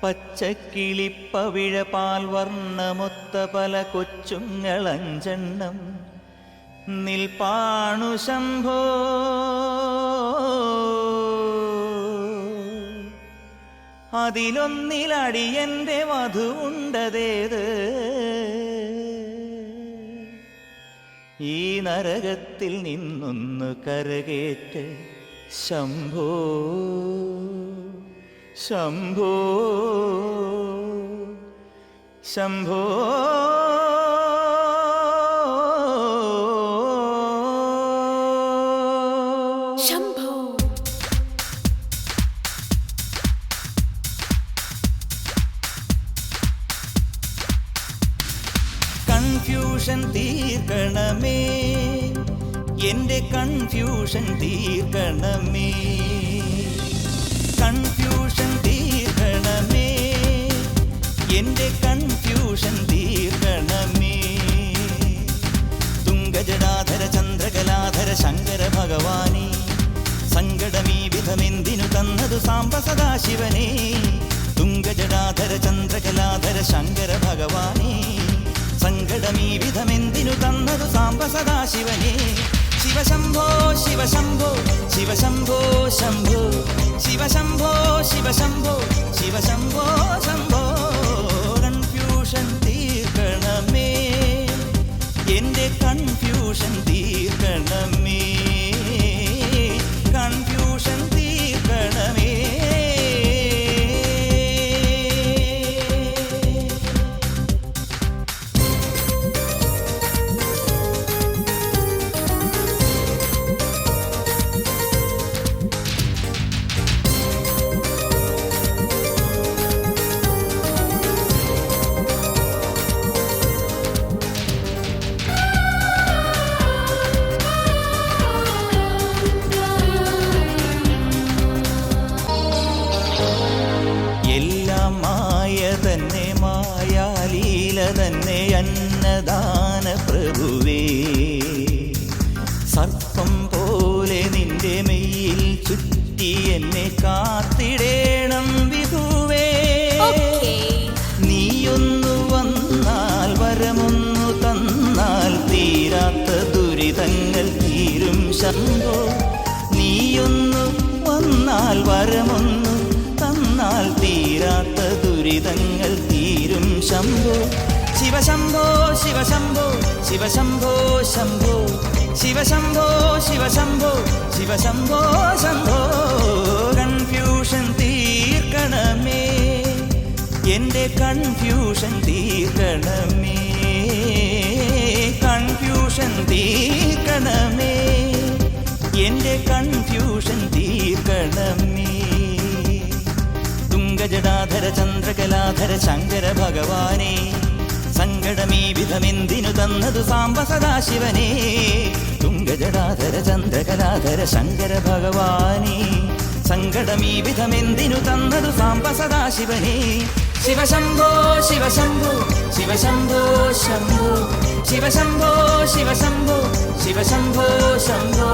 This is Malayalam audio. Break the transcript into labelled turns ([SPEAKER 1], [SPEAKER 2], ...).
[SPEAKER 1] പച്ചക്കിളിപ്പവിഴ പാൽവർണ്ണമൊത്ത പല കൊച്ചുങ്ങളഞ്ചെണ്ണം നിൽപ്പാണു ശംഭോ. അതിലൊന്നിലടിയന്റെ വധുവുണ്ടതേത് ഈ നരകത്തിൽ നിന്നൊന്നു കരകേറ്റ് ശംഭോ ശംഭോ ശംഭോ.
[SPEAKER 2] ശംഭോ
[SPEAKER 1] കൺഫ്യൂഷൻ തീർക്കണമേ, എന്റെ കൺഫ്യൂഷൻ തീർക്കണമേ. കൺഫ്യൂഷൻ തീർക്കണമേ, എന്റെ കൺഫ്യൂഷൻ തീർക്കണമേ. തുംഗജടാധര ചന്ദ്രകലാധര ശങ്കര ഭഗവാനേ, സങ്കടമീ വിധമെന്തിനു തന്നതു സാംബ സദാശിവനേ. തുംഗജടാധര ചന്ദ്രകലാധര ശങ്കര ഭഗവാനേ, സങ്കടമീ വിധമെന്തിനു തന്നതു സാംബ സദാശിവനേ. ശിവശംഭോ ശിവശംഭോ ശിവശംഭോ ശംഭോ ശിവശംഭോ ശിവശംഭോ ശിവശംഭോ ശംഭോ. കൺഫ്യൂഷൻ തീർക്കണമേ, എന്റെ കൺഫ്യൂഷൻ തീർക്കണമേ. കൺഫ്യൂഷൻ തീർക്കണമേ. തന്നെ മായാലീല തന്നെ അന്നദാന പ്രഭുവേ. സർപ്പം പോലെ നിന്റെ മെയ്യിൽ ചുറ്റി എന്നെ കാത്തിടേണം വിധുവേ. നീയൊന്നു വന്നാൽ വരമൊന്നു തന്നാൽ തീരാത്ത ദുരിതങ്ങൾ തീരും ശംഭോ. നീയൊന്നു വന്നാൽ വരമൊന്നു തന്നാൽ തീരാത്ത ദുരിതങ്ങൾ തീരും ശംഭോ. ശിവശംഭോ ശിവശംഭോ ശിവശംഭോ ശംഭോ ശിവശംഭോ ശിവശംഭോ ശിവശംഭോ ശംഭോ. കൺഫ്യൂഷൻ തീർക്കണമേ, എന്റെ കൺഫ്യൂഷൻ തീർക്കണമേ. കൺഫ്യൂഷൻ തീർക്കണമേ, എന്റെ കൺഫ്യൂഷൻ തീർക്കണമേ. തുംഗജടാധര ചന്ദ്രകലാധര ശങ്കര ഭഗവാനേ, സങ്കടമീ വിധമെന്തിനു തന്നതു സാംബ സദാശിവനേ. തുംഗജടാധര ചന്ദ്രകലാധര ശങ്കര ഭഗവാനേ, സങ്കടമീ വിധമെന്തിനു തന്നതു സാംബ സദാശിവനേ. ശിവശംഭോ ശിവശംഭോ ശിവശംഭോ ശംഭോ ശിവശംഭോ ശിവശംഭോ ശിവശംഭോ ശംഭോ.